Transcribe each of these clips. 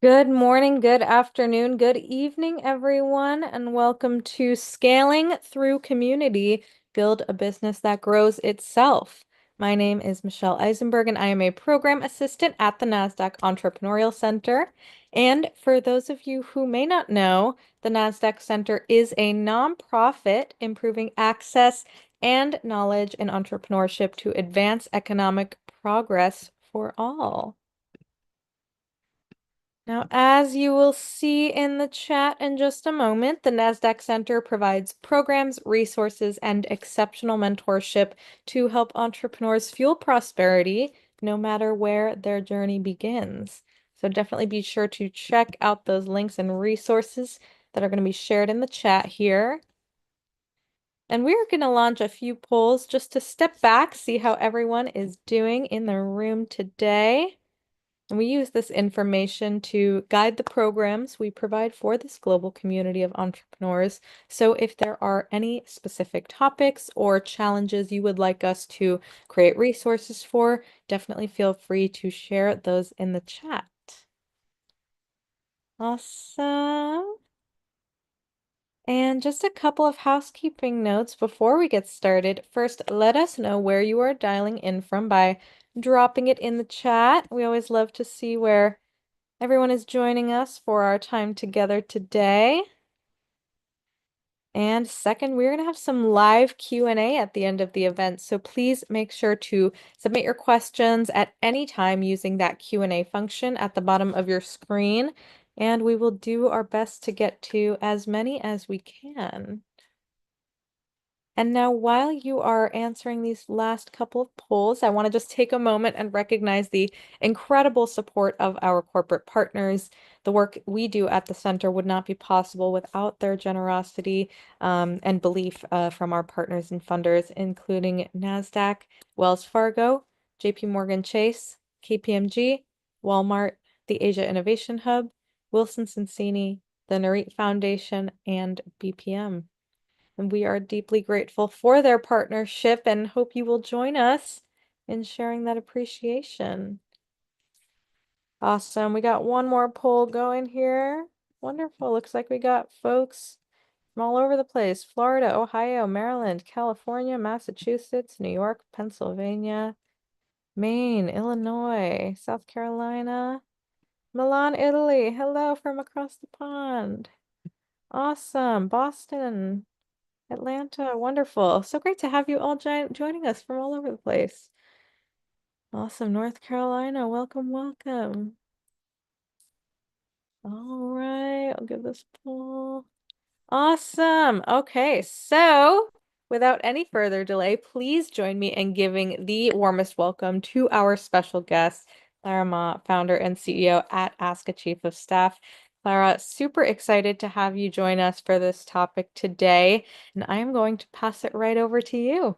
Good morning, good afternoon, good evening, everyone, and welcome to Scaling Through Community, Build a Business That Grows Itself. My name is Michelle Eisenberg, and I am a program assistant at the Nasdaq Entrepreneurial Center. And for those of you who may not know, the Nasdaq Center is a nonprofit improving access and knowledge in entrepreneurship to advance economic progress for all. Now, as you will see in the chat in just a moment, the Nasdaq Center provides programs, resources, and exceptional mentorship to help entrepreneurs fuel prosperity no matter where their journey begins. So definitely be sure to check out those links and resources that are going to be shared in the chat here. And we're going to launch a few polls just to step back, see how everyone is doing in the room today. And we use this information to guide the programs we provide for this global community of entrepreneurs. So if there are any specific topics or challenges you would like us to create resources for, definitely feel free to share those in the chat. Awesome. And just a couple of housekeeping notes before we get started. First, let us know where you are dialing in from by dropping it in the chat. We always love to see where everyone is joining us for our time together today. And second, we're going to have some live Q&A at the end of the event. So please make sure to submit your questions at any time using that Q&A function at the bottom of your screen. And we will do our best to get to as many as we can. And now, while you are answering these last couple of polls, I want to just take a moment and recognize the incredible support of our corporate partners. The work we do at the center would not be possible without their generosity and belief from our partners and funders, including Nasdaq, Wells Fargo, JP Morgan Chase, KPMG, Walmart, the Asia Innovation Hub, Wilson Sonsini, the Narit Foundation, and BPM. And we are deeply grateful for their partnership and hope you will join us in sharing that appreciation. Awesome. We got one more poll going here. Wonderful. Looks like we got folks from all over the place. Florida, Ohio, Maryland, California, Massachusetts, New York, Pennsylvania, Maine, Illinois, South Carolina, Milan, Italy. Hello from across the pond. Awesome. Boston, Atlanta, wonderful. So great to have you all joining us from all over the place. Awesome. North Carolina, welcome, welcome. All right, I'll give this a pull. Awesome. Okay, so without any further delay, please join me in giving the warmest welcome to our special guest, Clara Ma, founder and CEO at Ask a Chief of Staff. Clara, super excited to have you join us for this topic today, and I am going to pass it right over to you.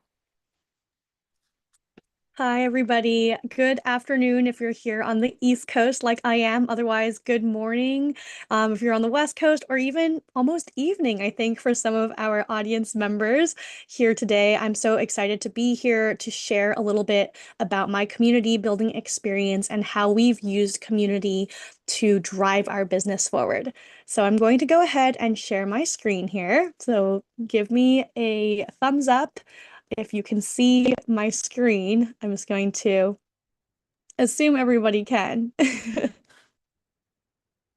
Hi, everybody. Good afternoon if you're here on the East Coast like I am. Otherwise, good morning if you're on the West Coast, or even almost evening, I think, for some of our audience members here today. I'm so excited to be here to share a little bit about my community building experience and how we've used community to drive our business forward. So I'm going to go ahead and share my screen here. So give me a thumbs up if you can see my screen. I'm just going to assume everybody can.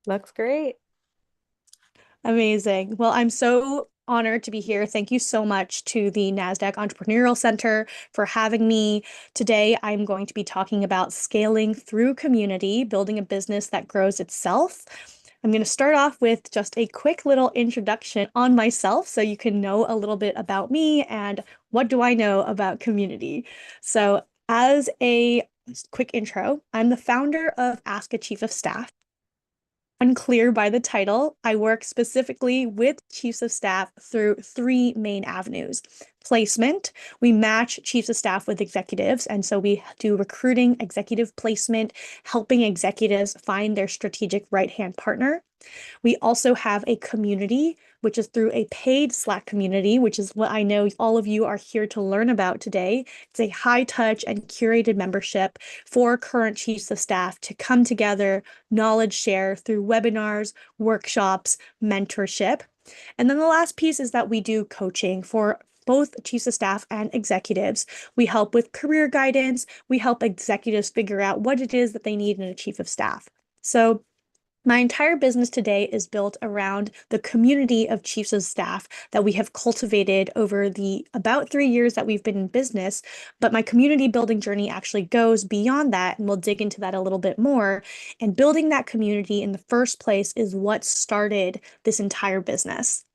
Looks great. Amazing. Well, I'm so honored to be here. Thank you so much to the Nasdaq Entrepreneurial Center for having me. Today, I'm going to be talking about scaling through community, building a business that grows itself. I'm going to start off with just a quick little introduction on myself so you can know a little bit about me and what do I know about community. So, as a quick intro, I'm the founder of Ask a Chief of Staff. Unclear by the title, I work specifically with chiefs of staff through three main avenues. Placement, we match chiefs of staff with executives, and so we do recruiting, executive placement, helping executives find their strategic right-hand partner. We also have a community which is through a paid Slack community, which is what I know all of you are here to learn about today. It's a high touch and curated membership for current chiefs of staff to come together, knowledge share through webinars, workshops, mentorship. And then the last piece is that we do coaching for both chiefs of staff and executives. We help with career guidance. We help executives figure out what it is that they need in a chief of staff. So my entire business today is built around the community of chiefs of staff that we have cultivated over the about 3 years that we've been in business. But my community building journey actually goes beyond that, and we'll dig into that a little bit more. And building that community in the first place is what started this entire business.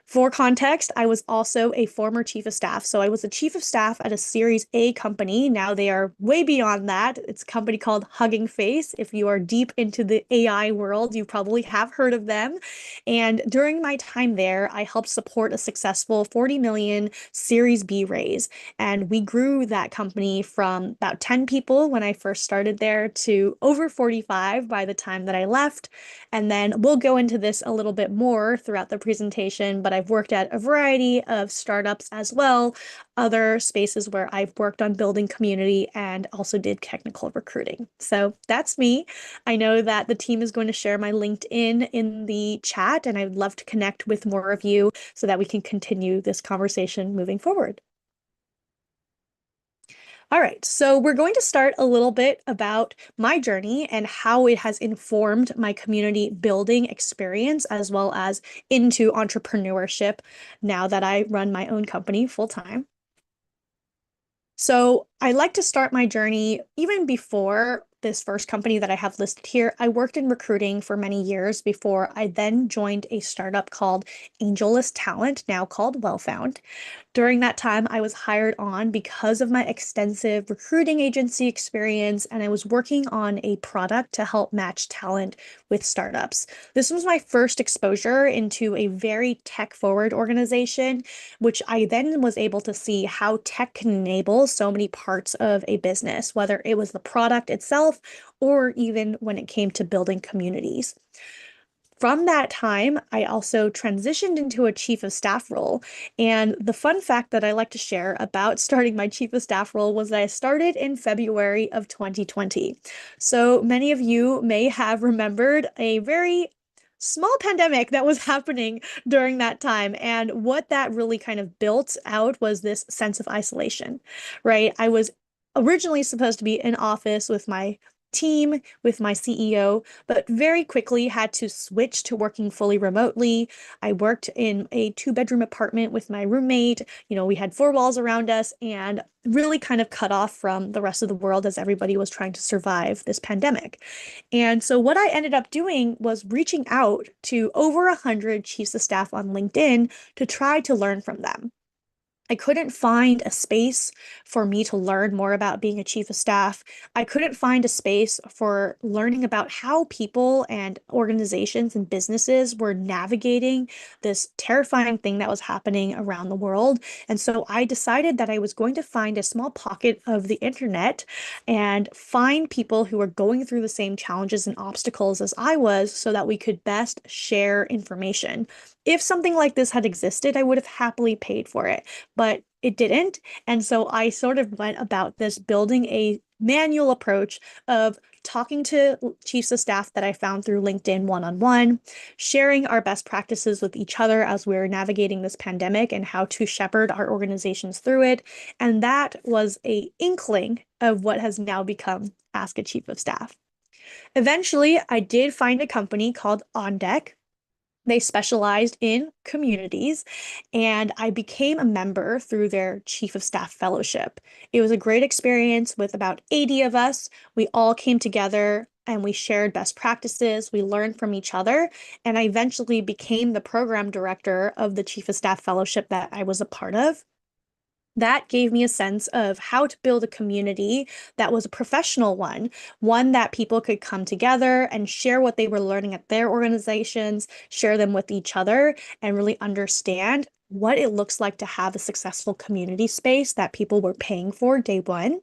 For context, I was also a former chief of staff. So I was a chief of staff at a Series A company. Now they are way beyond that. It's a company called Hugging Face. If you are deep into the AI world, you probably have heard of them. And during my time there, I helped support a successful 40 million Series B raise. And we grew that company from about 10 people when I first started there to over 45 by the time that I left. And then we'll go into this a little bit more throughout the presentation, but I've worked at a variety of startups as well, other spaces where I've worked on building community and also did technical recruiting. So that's me. I know that the team is going to share my LinkedIn in the chat, and I would love to connect with more of you so that we can continue this conversation moving forward. All right, so we're going to start a little bit about my journey and how it has informed my community building experience as well as into entrepreneurship now that I run my own company full time. So I like to start my journey even before this first company that I have listed here. I worked in recruiting for many years before I then joined a startup called AngelList Talent, now called WellFound. During that time, I was hired on because of my extensive recruiting agency experience, and I was working on a product to help match talent with startups. This was my first exposure into a very tech-forward organization, which I then was able to see how tech can enable so many parts of a business, whether it was the product itself or even when it came to building communities. From that time, I also transitioned into a chief of staff role. And the fun fact that I like to share about starting my chief of staff role was that I started in February of 2020. So many of you may have remembered a very small pandemic that was happening during that time. And what that really kind of built out was this sense of isolation, right? I was originally supposed to be in office with my team, with my CEO, but very quickly had to switch to working fully remotely. I worked in a two-bedroom apartment with my roommate. We had four walls around us and really kind of cut off from the rest of the world as everybody was trying to survive this pandemic. And so what I ended up doing was reaching out to over 100 chiefs of staff on LinkedIn to try to learn from them. I couldn't find a space for me to learn more about being a chief of staff. I couldn't find a space for learning about how people and organizations and businesses were navigating this terrifying thing that was happening around the world. And so I decided that I was going to find a small pocket of the internet and find people who were going through the same challenges and obstacles as I was so that we could best share information. If something like this had existed, I would have happily paid for it, but it didn't. And so I sort of went about this building a manual approach of talking to chiefs of staff that I found through LinkedIn one-on-one, sharing our best practices with each other as we were navigating this pandemic and how to shepherd our organizations through it. And that was a inkling of what has now become Ask a Chief of Staff. Eventually, I did find a company called On Deck. They specialized in communities, and I became a member through their Chief of Staff Fellowship. It was a great experience with about 80 of us. We all came together and we shared best practices. We learned from each other, and I eventually became the program director of the Chief of Staff Fellowship that I was a part of. That gave me a sense of how to build a community that was a professional one that people could come together and share what they were learning at their organizations, share them with each other, and really understand what it looks like to have a successful community space that people were paying for day one.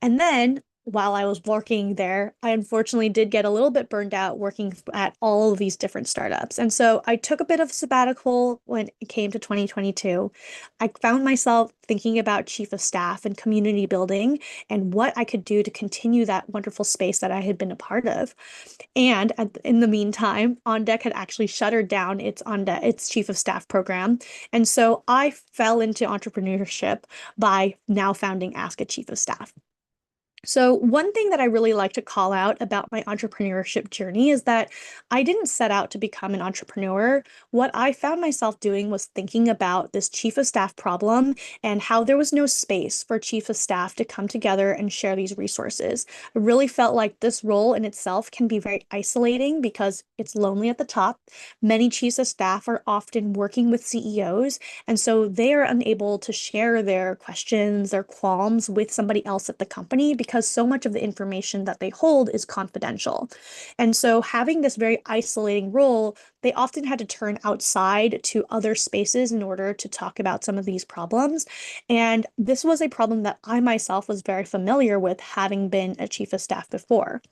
And then while I was working there, I unfortunately did get a little bit burned out working at all of these different startups. And so I took a bit of sabbatical when it came to 2022. I found myself thinking about chief of staff and community building and what I could do to continue that wonderful space that I had been a part of. And in the meantime, On Deck had actually shuttered down its chief of staff program. And so I fell into entrepreneurship by now founding Ask a Chief of Staff. So, one thing that I really like to call out about my entrepreneurship journey is that I didn't set out to become an entrepreneur. What I found myself doing was thinking about this chief of staff problem and how there was no space for chief of staff to come together and share these resources. I really felt like this role in itself can be very isolating because it's lonely at the top. Many chiefs of staff are often working with CEOs, and so they are unable to share their questions, their qualms with somebody else at the company because so much of the information that they hold is confidential. And so having this very isolating role, they often had to turn outside to other spaces in order to talk about some of these problems. And this was a problem that I myself was very familiar with, having been a chief of staff before.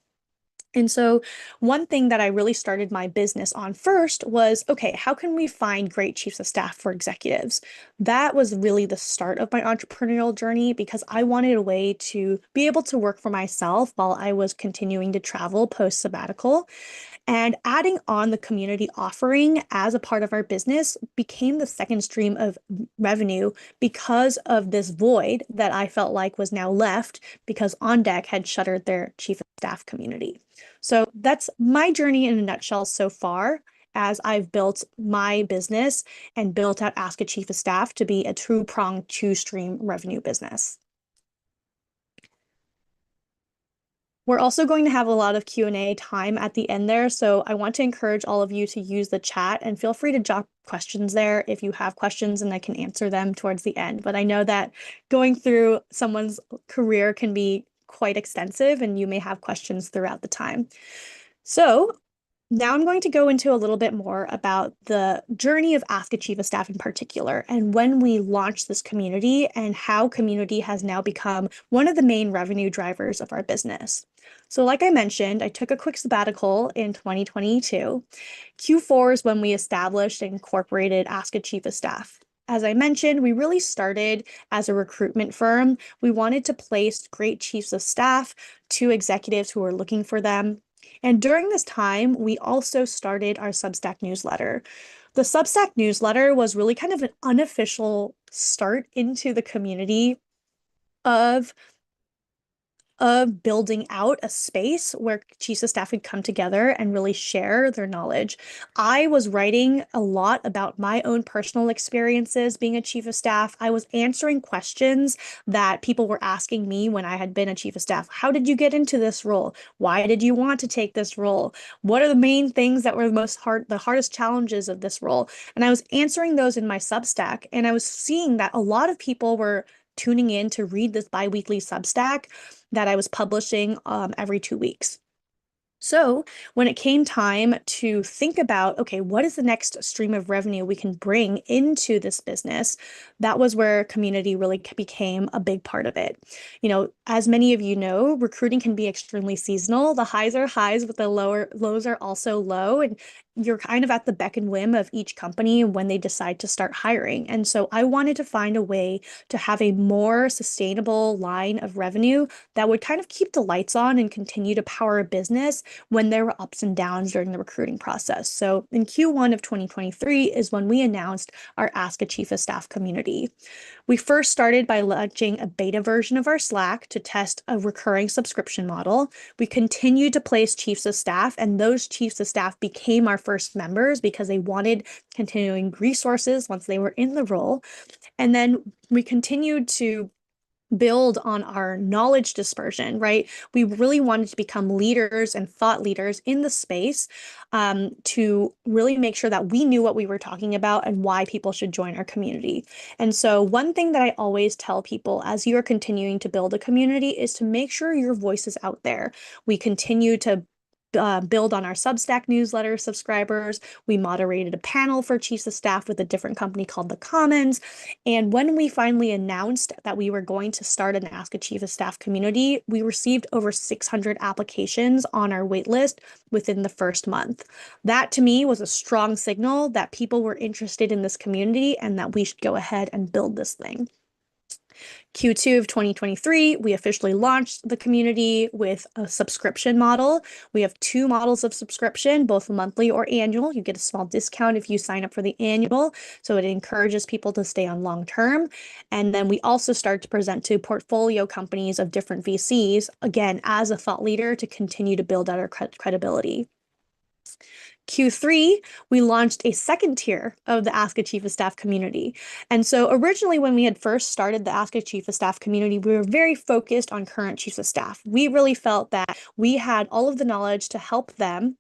And so, one thing that I really started my business on first was, okay, how can we find great chiefs of staff for executives? That was really the start of my entrepreneurial journey because I wanted a way to be able to work for myself while I was continuing to travel post sabbatical. And adding on the community offering as a part of our business became the second stream of revenue because of this void that I felt like was now left because On Deck had shuttered their chief of staff community. So that's my journey in a nutshell so far as I've built my business and built out Ask a Chief of Staff to be a two-pronged, two-stream revenue business. We're also going to have a lot of Q&A time at the end there, so I want to encourage all of you to use the chat and feel free to drop questions there if you have questions and I can answer them towards the end. But I know that going through someone's career can be quite extensive and you may have questions throughout the time. So now I'm going to go into a little bit more about the journey of Ask a Chief of Staff in particular, and when we launched this community and how community has now become one of the main revenue drivers of our business. So like I mentioned, I took a quick sabbatical in 2022. Q4 is when we established and incorporated Ask a Chief of Staff. As I mentioned, we really started as a recruitment firm. We wanted to place great chiefs of staff to executives who were looking for them. And during this time, we also started our Substack newsletter. The Substack newsletter was really kind of an unofficial start into the community of building out a space where chiefs of staff could come together and really share their knowledge. I was writing a lot about my own personal experiences being a chief of staff. I was answering questions that people were asking me when I had been a chief of staff. How did you get into this role? Why did you want to take this role? What are the main things that were the hardest challenges of this role? And I was answering those in my Substack, and I was seeing that a lot of people were tuning in to read this biweekly Substack that I was publishing every 2 weeks. So when it came time to think about, okay, what is the next stream of revenue we can bring into this business? That was where community really became a big part of it. You know, as many of you know, recruiting can be extremely seasonal. The highs are highs, but the lows are also low. And you're kind of at the beck and whim of each company when they decide to start hiring. And so I wanted to find a way to have a more sustainable line of revenue that would kind of keep the lights on and continue to power a business when there were ups and downs during the recruiting process. So in Q1 of 2023 is when we announced our Ask a Chief of Staff community. We first started by launching a beta version of our Slack to test a recurring subscription model. We continued to place chiefs of staff, and those chiefs of staff became our first members because they wanted continuing resources once they were in the role. And then we continued to build on our knowledge dispersion, right? We really wanted to become leaders and thought leaders in the space to really make sure that we knew what we were talking about and why people should join our community. And so one thing that I always tell people as you are continuing to build a community is to make sure your voice is out there. We continue to build on our Substack newsletter subscribers. We moderated a panel for chiefs of staff with a different company called The Commons. And when we finally announced that we were going to start an Ask a Chief of Staff community, we received over 600 applications on our waitlist within the first month. That to me was a strong signal that people were interested in this community and that we should go ahead and build this thing. Q2 of 2023, we officially launched the community with a subscription model. We have two models of subscription, both monthly or annual. You get a small discount if you sign up for the annual, so it encourages people to stay on long term. And then we also start to present to portfolio companies of different VCs, again, as a thought leader to continue to build out our credibility. Q3, we launched a second tier of the Ask a Chief of Staff community. And so originally, when we had first started the Ask a Chief of Staff community, we were very focused on current chiefs of staff. We really felt that we had all of the knowledge to help them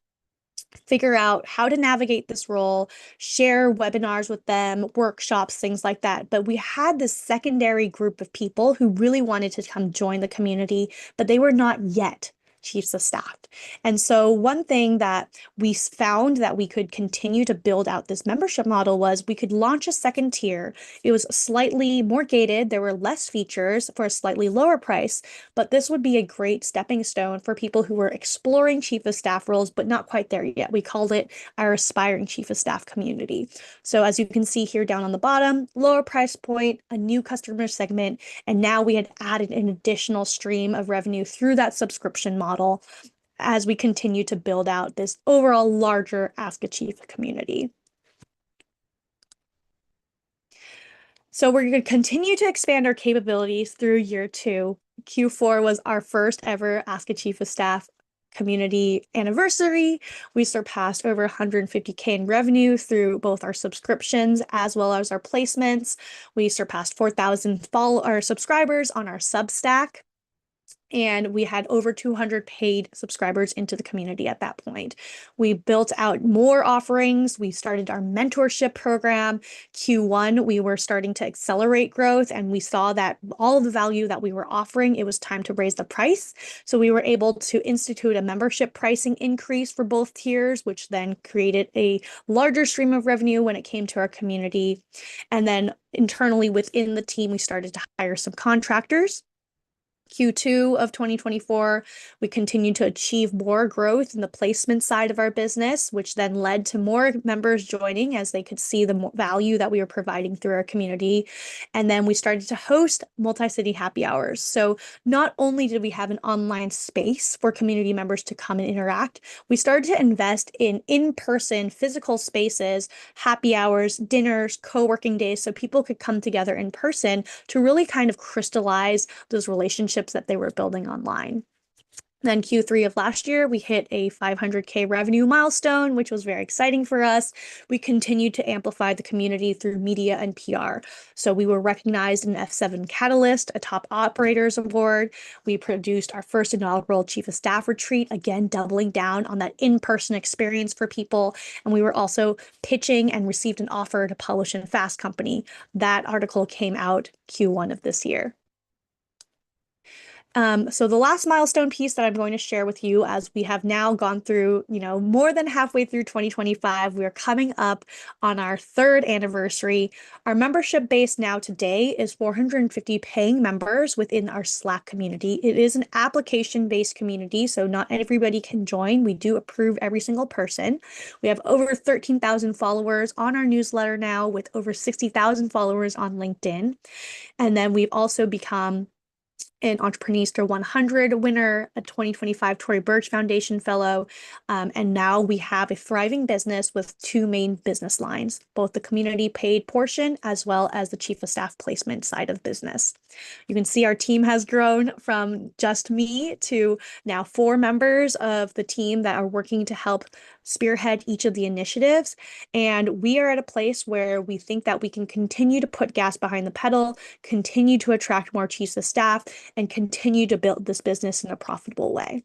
figure out how to navigate this role, share webinars with them, workshops, things like that. But we had this secondary group of people who really wanted to come join the community, but they were not yet chiefs of staff. And so one thing that we found that we could continue to build out this membership model was we could launch a second tier. It was slightly more gated. There were less features for a slightly lower price, but this would be a great stepping stone for people who were exploring chief of staff roles, but not quite there yet. We called it our aspiring chief of staff community. So as you can see here down on the bottom, lower price point, a new customer segment, and now we had added an additional stream of revenue through that subscription model as we continue to build out this overall larger Ask a Chief community. So we're going to continue to expand our capabilities through year two. Q4 was our first ever Ask a Chief of Staff community anniversary. We surpassed over 150K in revenue through both our subscriptions as well as our placements. We surpassed 4,000 subscribers on our Substack. And we had over 200 paid subscribers into the community at that point. We built out more offerings. We started our mentorship program. Q1, we were starting to accelerate growth, and we saw that all of the value that we were offering, it was time to raise the price. So we were able to institute a membership pricing increase for both tiers, which then created a larger stream of revenue when it came to our community. And then internally within the team, we started to hire some contractors. Q2 of 2024, we continued to achieve more growth in the placement side of our business, which then led to more members joining as they could see the value that we were providing through our community. And then we started to host multi-city happy hours. So not only did we have an online space for community members to come and interact, we started to invest in in-person physical spaces, happy hours, dinners, co-working days, so people could come together in person to really kind of crystallize those relationships that they were building online. Then Q3 of last year, we hit a 500K revenue milestone, which was very exciting for us. We continued to amplify the community through media and PR. So we were recognized in F7 Catalyst, a top operators award. We produced our first inaugural chief of staff retreat, again, doubling down on that in-person experience for people. And we were also pitching and received an offer to publish in Fast Company. That article came out Q1 of this year. So the last milestone piece that I'm going to share with you, as we have now gone through, more than halfway through 2025, we are coming up on our third anniversary. Our membership base now today is 450 paying members within our Slack community. It is an application-based community, so not everybody can join. We do approve every single person. We have over 13,000 followers on our newsletter now, with over 60,000 followers on LinkedIn. And then we've also become an Entreprenista 100 winner, a 2025 Tory Burch Foundation Fellow, and now we have a thriving business with two main business lines, both the community paid portion as well as the chief of staff placement side of business. You can see our team has grown from just me to now 4 members of the team that are working to help spearhead each of the initiatives. And we are at a place where we think that we can continue to put gas behind the pedal, continue to attract more chiefs of staff, and continue to build this business in a profitable way.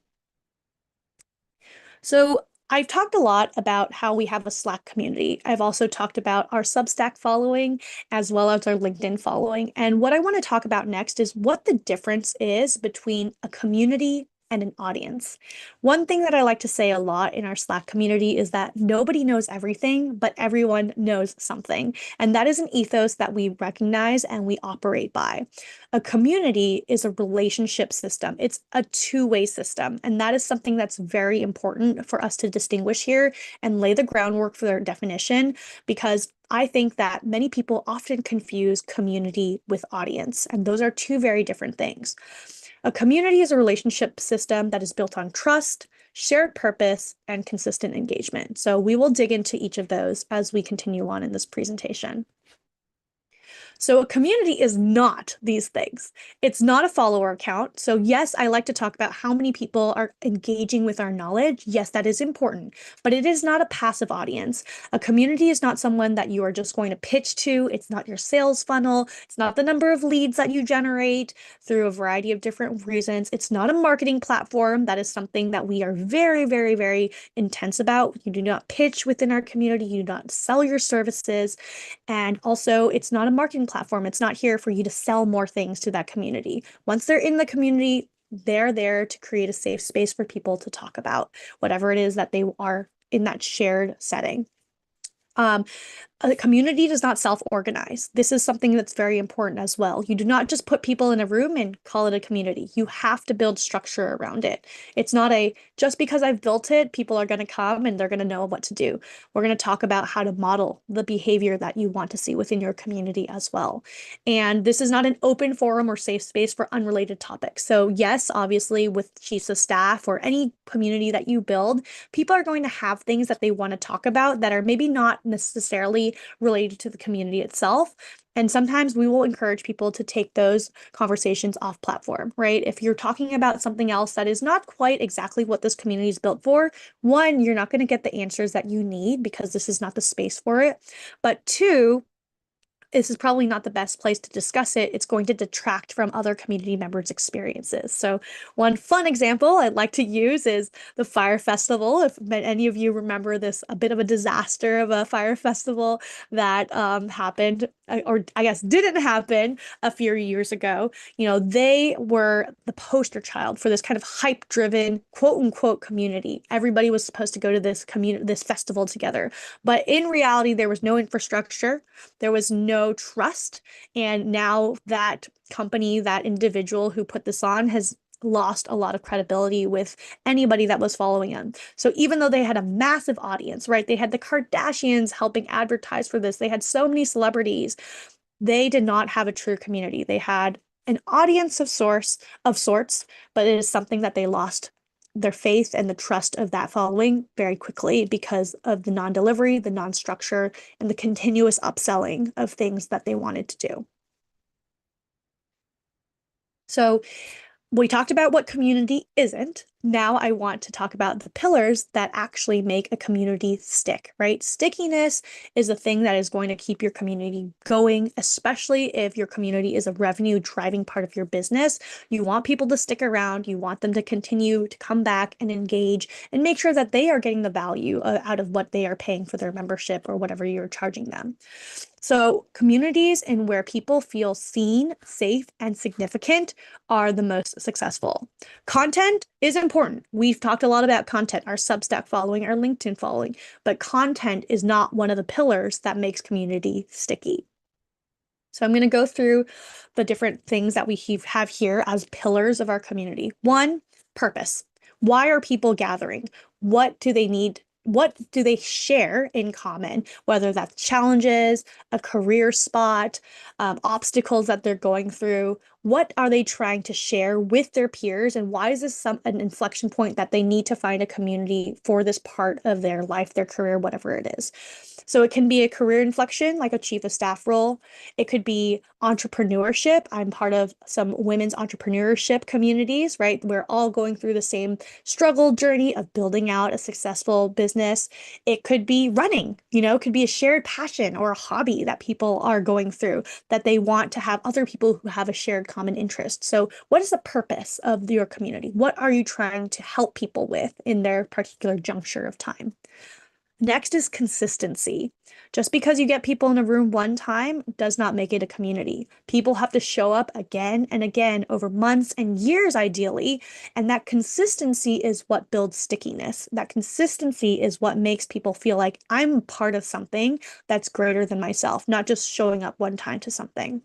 So I've talked a lot about how we have a Slack community. I've also talked about our Substack following as well as our LinkedIn following. And what I want to talk about next is what the difference is between a community and an audience. One thing that I like to say a lot in our Slack community is that nobody knows everything, but everyone knows something. And that is an ethos that we recognize and we operate by. A community is a relationship system. It's a two-way system. And that is something that's very important for us to distinguish here and lay the groundwork for their definition, because I think that many people often confuse community with audience, and those are two very different things. A community is a relationship system that is built on trust, shared purpose, and consistent engagement. So we will dig into each of those as we continue on in this presentation. So a community is not these things. It's not a follower account. So yes, I like to talk about how many people are engaging with our knowledge. Yes, that is important, but it is not a passive audience. A community is not someone that you are just going to pitch to. It's not your sales funnel. It's not the number of leads that you generate through a variety of different reasons. It's not a marketing platform. That is something that we are very, very, very intense about. You do not pitch within our community. You do not sell your services. And also, it's not a marketing platform. It's not here for you to sell more things to that community. Once they're in the community, they're there to create a safe space for people to talk about whatever it is that they are in that shared setting. A community does not self-organize. This is something that's very important as well. You do not just put people in a room and call it a community. You have to build structure around it. It's not a, just because I've built it, people are going to come and they're going to know what to do. We're going to talk about how to model the behavior that you want to see within your community as well. And this is not an open forum or safe space for unrelated topics. So yes, obviously with chiefs of staff or any community that you build, people are going to have things that they want to talk about that are maybe not necessarily related to the community itself. And sometimes we will encourage people to take those conversations off platform, right? If you're talking about something else that is not quite exactly what this community is built for, one, you're not going to get the answers that you need because this is not the space for it. But two, this is probably not the best place to discuss it. It's going to detract from other community members' experiences. So one fun example I'd like to use is the Fire Festival. If any of you remember this, a bit of a disaster of a fire festival that happened, or I guess didn't happen a few years ago. You know, they were the poster child for this kind of hype-driven, quote-unquote community. Everybody was supposed to go to this festival together. But in reality, there was no infrastructure. There was no trust. And now that company, that individual who put this on has lost a lot of credibility with anybody that was following them. So even though they had a massive audience, right? They had the Kardashians helping advertise for this. They had so many celebrities. They did not have a true community. They had an audience of sorts, but it is something that they lost their faith and the trust of that following very quickly because of the non-delivery, the non-structure, and the continuous upselling of things that they wanted to do. So we talked about what community isn't. Now I want to talk about the pillars that actually make a community stick, right? Stickiness is a thing that is going to keep your community going, especially if your community is a revenue driving part of your business. You want people to stick around. You want them to continue to come back and engage and make sure that they are getting the value out of what they are paying for their membership or whatever you're charging them. So communities in where people feel seen, safe, and significant are the most successful. Content is important. We've talked a lot about content, our Substack following, our LinkedIn following, but content is not one of the pillars that makes community sticky. So I'm going to go through the different things that we have here as pillars of our community. One, purpose. Why are people gathering? What do they need? What do they share in common, whether that's challenges, a career spot, obstacles that they're going through? What are they trying to share with their peers? And why is this an inflection point that they need to find a community for this part of their life, their career, whatever it is? So it can be a career inflection, like a chief of staff role. It could be entrepreneurship. I'm part of some women's entrepreneurship communities, right? We're all going through the same struggle journey of building out a successful business. It could be running, you know, it could be a shared passion or a hobby that people are going through that they want to have other people who have a shared common interest. So what is the purpose of your community? What are you trying to help people with in their particular juncture of time? Next is consistency. Just because you get people in a room one time does not make it a community. People have to show up again and again over months and years, ideally. And that consistency is what builds stickiness. That consistency is what makes people feel like I'm part of something that's greater than myself, not just showing up one time to something.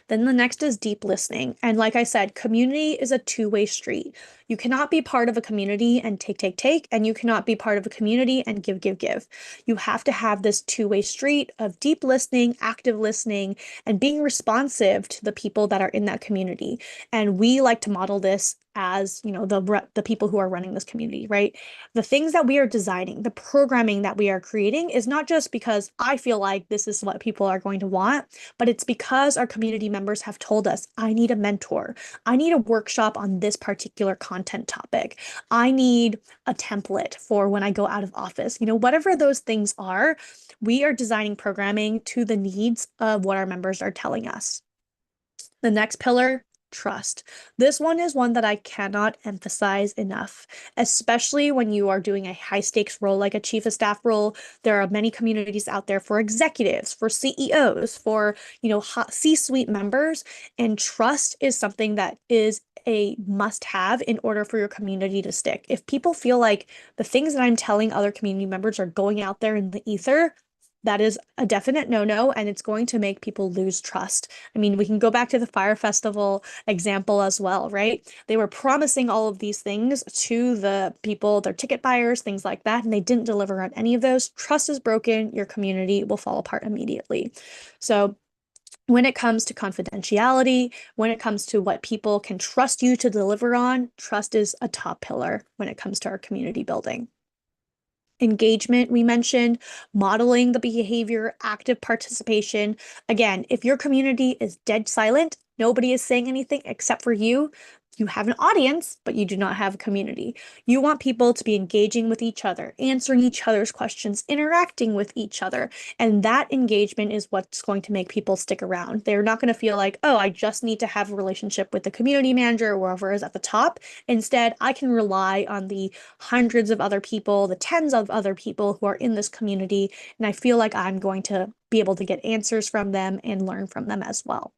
Then the next is deep listening. And like I said, community is a two-way street. You cannot be part of a community and take, and you cannot be part of a community and give. You have to have this two-way street of deep listening, active listening, and being responsive to the people that are in that community. And we like to model this as, the people who are running this community, right? The things that we are designing, the programming that we are creating is not just because I feel like this is what people are going to want, but it's because our community members have told us, I need a mentor. I need a workshop on this particular content topic. I need a template for when I go out of office. Whatever those things are, we are designing programming to the needs of what our members are telling us. The next pillar, trust. This one is one that I cannot emphasize enough, especially when you are doing a high stakes role like a chief of staff role. There are many communities out there for executives, for CEOs, for, C-suite members, and trust is something that is a must have in order for your community to stick. If people feel like the things that I'm telling other community members are going out there in the ether, that is a definite no-no, and it's going to make people lose trust. I mean, we can go back to the Fire Festival example as well, right? They were promising all of these things to the people, their ticket buyers, things like that, and they didn't deliver on any of those. Trust is broken, your community will fall apart immediately. So when it comes to confidentiality, when it comes to what people can trust you to deliver on, trust is a top pillar when it comes to our community building. Engagement, we mentioned, modeling the behavior, active participation. Again, if your community is dead silent, nobody is saying anything except for you, you have an audience, but you do not have a community. You want people to be engaging with each other, answering each other's questions, interacting with each other. And that engagement is what's going to make people stick around. They're not going to feel like, oh, I just need to have a relationship with the community manager or whoever is at the top. Instead, I can rely on the hundreds of other people, the tens of other people who are in this community, and I feel like I'm going to be able to get answers from them and learn from them as well.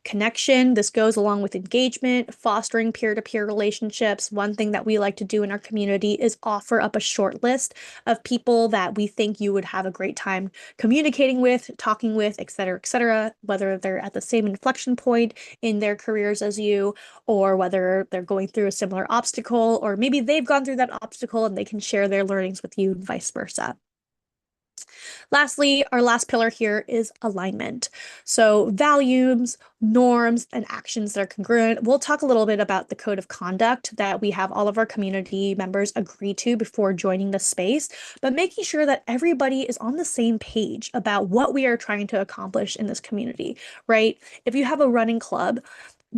Connection, this goes along with engagement, fostering peer-to-peer relationships. One thing that we like to do in our community is offer up a short list of people that we think you would have a great time communicating with, talking with, et cetera, whether they're at the same inflection point in their careers as you, or whether they're going through a similar obstacle, or maybe they've gone through that obstacle and they can share their learnings with you and vice versa. Lastly, our last pillar here is alignment. So values, norms, and actions that are congruent. We'll talk a little bit about the code of conduct that we have all of our community members agree to before joining the space, but making sure that everybody is on the same page about what we are trying to accomplish in this community, right? If you have a running club,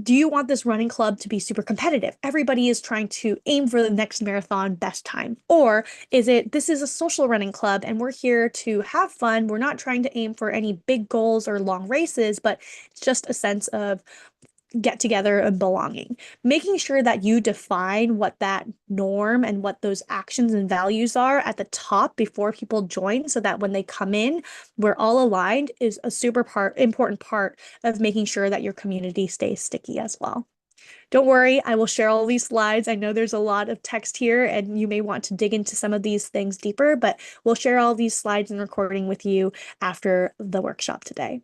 do you want this running club to be super competitive? Everybody is trying to aim for the next marathon best time. Or is it, this is a social running club and we're here to have fun. We're not trying to aim for any big goals or long races, but it's just a sense of get together and belonging. Making sure that you define what that norm and what those actions and values are at the top before people join so that when they come in, we're all aligned is a important part of making sure that your community stays sticky as well. Don't worry, I will share all these slides. I know there's a lot of text here and you may want to dig into some of these things deeper, but we'll share all these slides and recording with you after the workshop today.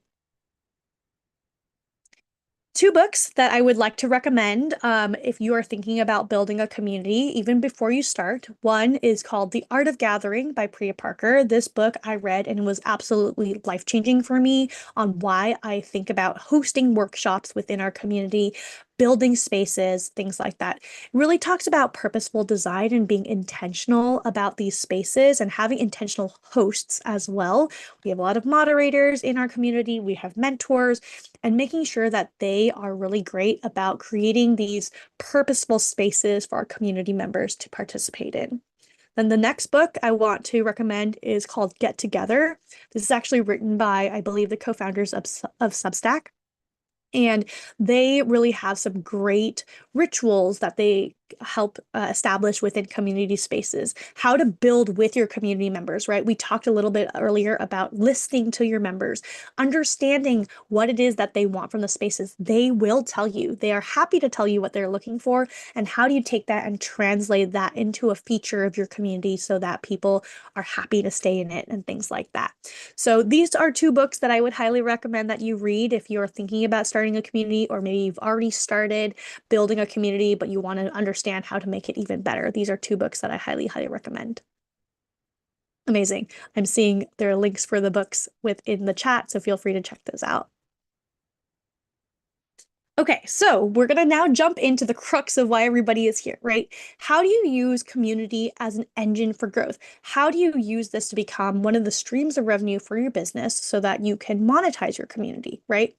Two books that I would like to recommend if you are thinking about building a community, even before you start. One is called The Art of Gathering by Priya Parker. This book I read and was absolutely life-changing for me on why I think about hosting workshops within our community, building spaces, things like that. It really talks about purposeful design and being intentional about these spaces and having intentional hosts as well. We have a lot of moderators in our community, we have mentors, and making sure that they are really great about creating these purposeful spaces for our community members to participate in. Then the next book I want to recommend is called Get Together. This is actually written by, I believe, the co-founders of Substack. And they really have some great rituals that they help establish within community spaces, how to build with your community members, right? We talked a little bit earlier about listening to your members, understanding what it is that they want from the spaces. They will tell you. They are happy to tell you what they're looking for. And how do you take that and translate that into a feature of your community so that people are happy to stay in it and things like that? So these are two books that I would highly recommend that you read if you're thinking about starting a community, or maybe you've already started building a community, but you want to understand how to make it even better. These are two books that I highly, highly recommend. Amazing. I'm seeing there are links for the books within the chat, so feel free to check those out. Okay, so we're going to now jump into the crux of why everybody is here, right? How do you use community as an engine for growth? How do you use this to become one of the streams of revenue for your business so that you can monetize your community, right?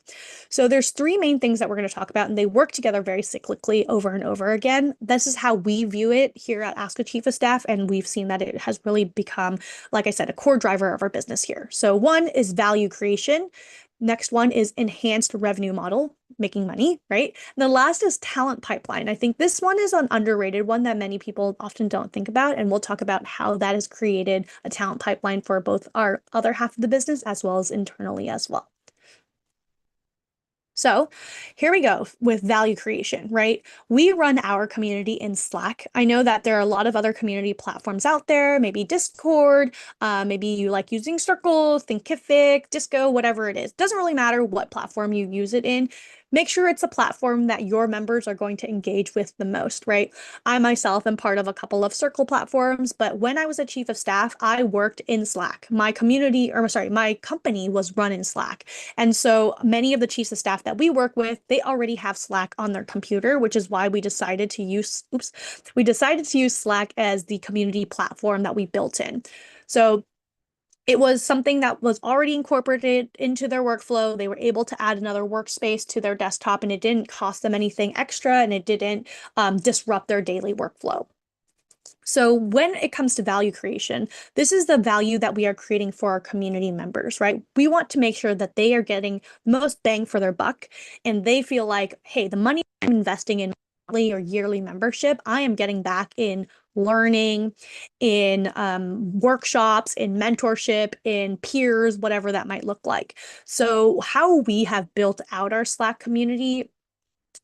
So there's three main things that we're going to talk about, and they work together very cyclically over and over again. This is how we view it here at Ask a Chief of Staff, and we've seen that it has really become, like I said, a core driver of our business here. So one is value creation. Next one is enhanced revenue model, making money, right? And the last is talent pipeline. I think this one is an underrated one that many people often don't think about. And we'll talk about how that has created a talent pipeline for both our other half of the business as well as internally as well. So here we go with value creation, right? We run our community in Slack. I know that there are a lot of other community platforms out there, maybe Discord, maybe you like using Circle, Thinkific, Disco, whatever it is. Doesn't really matter what platform you use it in. Make sure it's a platform that your members are going to engage with the most, right? I myself am part of a couple of Circle platforms, but when I was a chief of staff, I worked in Slack. My community, or sorry, my company was run in Slack. And so many of the chiefs of staff that we work with, they already have Slack on their computer, which is why we decided to use, we decided to use Slack as the community platform that we built in. So it was something that was already incorporated into their workflow. They were able to add another workspace to their desktop, and it didn't cost them anything extra, and it didn't disrupt their daily workflow. So when it comes to value creation, this is the value that we are creating for our community members, right? We want to make sure that they are getting most bang for their buck, and they feel like, hey, the money I'm investing in monthly or yearly membership, I am getting back in learning, in workshops, in mentorship, in peers, whatever that might look like. So how we have built out our Slack community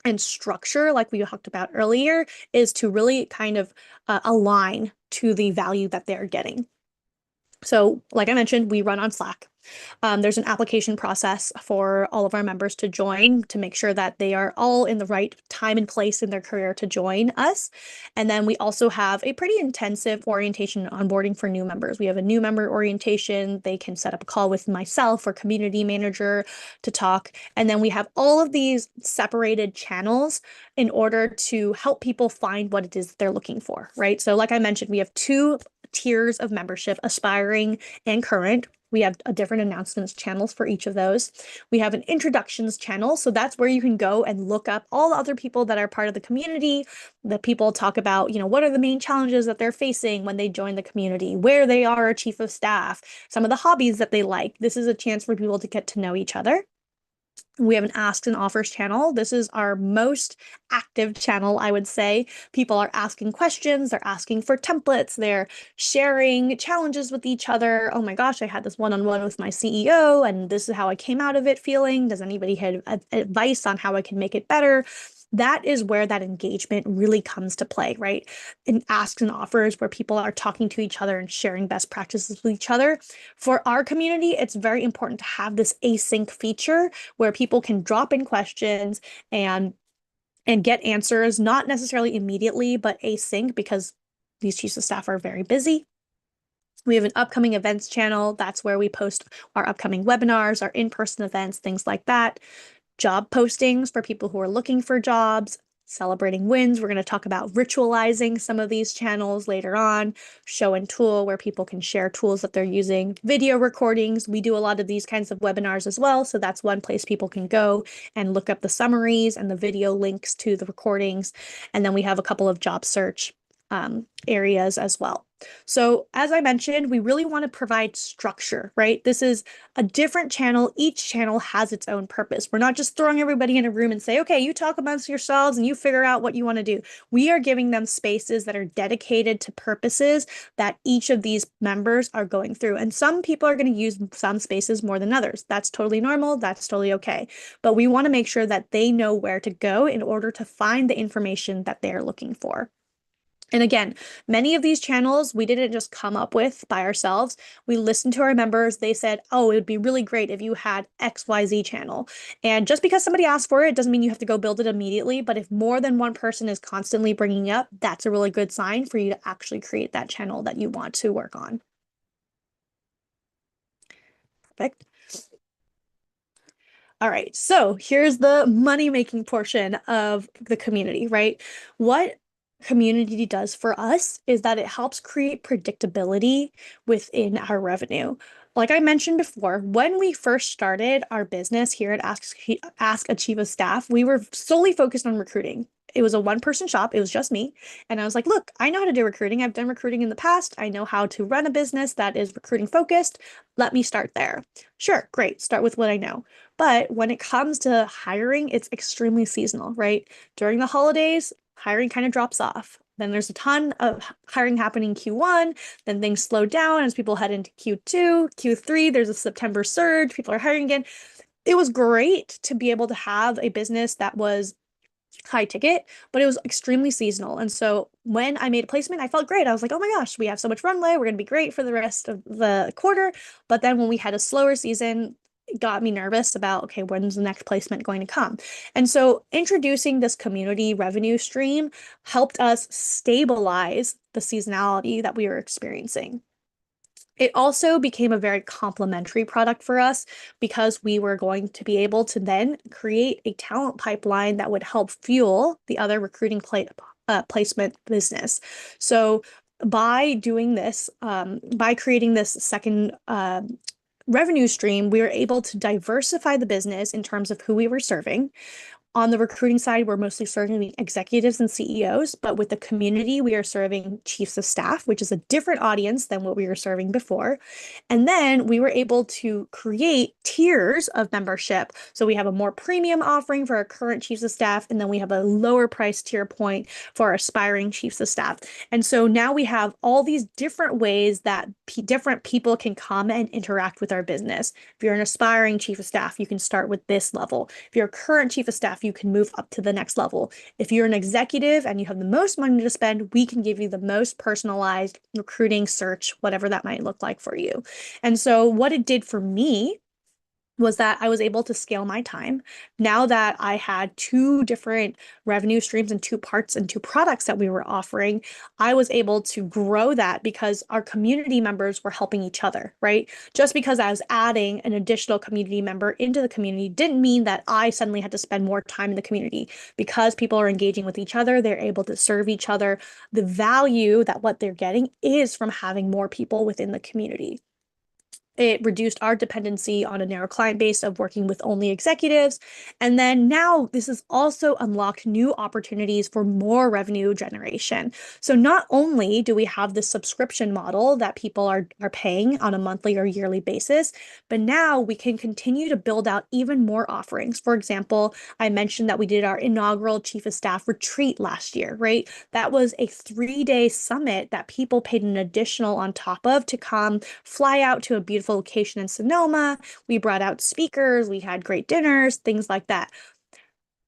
and structure, like we talked about earlier, is to really kind of align to the value that they're getting. So like I mentioned, we run on Slack. There's an application process for all of our members to join to make sure that they are all in the right time and place in their career to join us. And then we also have a pretty intensive orientation and onboarding for new members. We have a new member orientation. They can set up a call with myself or community manager to talk. And then we have all of these separated channels in order to help people find what it is they're looking for, right? So like I mentioned, we have two tiers of membership, aspiring and current. We have a different announcements channels for each of those. We have an introductions channel. So that's where you can go and look up all the other people that are part of the community. The people talk about, what are the main challenges that they're facing when they join the community, where they are a chief of staff, some of the hobbies that they like. This is a chance for people to get to know each other. We have an asks and offers channel. This is our most active channel, I would say. People are asking questions, they're asking for templates, they're sharing challenges with each other. Oh my gosh, I had this one-on-one with my CEO, and this is how I came out of it feeling. Does anybody have advice on how I can make it better? That is where that engagement really comes to play, right? In asks and offers, where people are talking to each other and sharing best practices with each other. For our community, it's very important to have this async feature where people can drop in questions and get answers, not necessarily immediately, but async, because these chiefs of staff are very busy. We have an upcoming events channel. That's where we post our upcoming webinars, our in-person events, things like that. Job postings for people who are looking for jobs, celebrating wins. We're going to talk about ritualizing some of these channels later on. Show and tool, where people can share tools that they're using. Video recordings. We do a lot of these kinds of webinars as well. So that's one place people can go and look up the summaries and the video links to the recordings. And then we have a couple of job search areas as well. So as I mentioned, we really want to provide structure, right? This is a different channel. Each channel has its own purpose. We're not just throwing everybody in a room and say, okay, you talk amongst yourselves and you figure out what you want to do. We are giving them spaces that are dedicated to purposes that each of these members are going through. And some people are going to use some spaces more than others. That's totally normal. That's totally okay. But we want to make sure that they know where to go in order to find the information that they're looking for. And again, many of these channels we didn't just come up with by ourselves. We listened to our members. They said, oh, it would be really great if you had XYZ channel. And just because somebody asked for it doesn't mean you have to go build it immediately. But if more than one person is constantly bringing it up, that's a really good sign for you to actually create that channel that you want to work on. Perfect. All right, so here's the money-making portion of the community, right? What community does for us is that it helps create predictability within our revenue. Like I mentioned before, when we first started our business here at Ask Achieva Staff, we were solely focused on recruiting. It was a one-person shop. It was just me. And I was like, look, I know how to do recruiting. I've done recruiting in the past. I know how to run a business that is recruiting focused. Let me start there. Sure, great. Start with what I know. But when it comes to hiring, it's extremely seasonal, right? During the holidays, hiring kind of drops off. Then there's a ton of hiring happening Q1, then things slow down as people head into Q2, Q3, there's a September surge, people are hiring again. It was great to be able to have a business that was high ticket, but it was extremely seasonal. And so when I made a placement, I felt great. I was like, oh my gosh, we have so much runway. We're going to be great for the rest of the quarter. But then when we had a slower season, it got me nervous about, okay, when's the next placement going to come? And so introducing this community revenue stream helped us stabilize the seasonality that we were experiencing. It also became a very complementary product for us because we were going to be able to then create a talent pipeline that would help fuel the other recruiting placement business. So by doing this, by creating this second revenue stream, we were able to diversify the business in terms of who we were serving. On the recruiting side, we're mostly serving executives and CEOs, but with the community, we are serving chiefs of staff, which is a different audience than what we were serving before. And then we were able to create tiers of membership. So we have a more premium offering for our current chiefs of staff, and then we have a lower price tier point for our aspiring chiefs of staff. And so now we have all these different ways that different people can come and interact with our business. If you're an aspiring chief of staff, you can start with this level. If you're a current chief of staff, you can move up to the next level. If you're an executive and you have the most money to spend, we can give you the most personalized recruiting search, whatever that might look like for you. And so what it did for me was that I was able to scale my time. Now that I had two different revenue streams and two parts and two products that we were offering, I was able to grow that because our community members were helping each other, right? Just because I was adding an additional community member into the community didn't mean that I suddenly had to spend more time in the community. Because people are engaging with each other, they're able to serve each other. The value that what they're getting is from having more people within the community. It reduced our dependency on a narrow client base of working with only executives. And then now this has also unlocked new opportunities for more revenue generation. So not only do we have the subscription model that people are paying on a monthly or yearly basis, but now we can continue to build out even more offerings. For example, I mentioned that we did our inaugural Chief of Staff retreat last year, right? That was a 3-day summit that people paid an additional on top of to come fly out to a beautiful location in Sonoma. We brought out speakers, we had great dinners, things like that.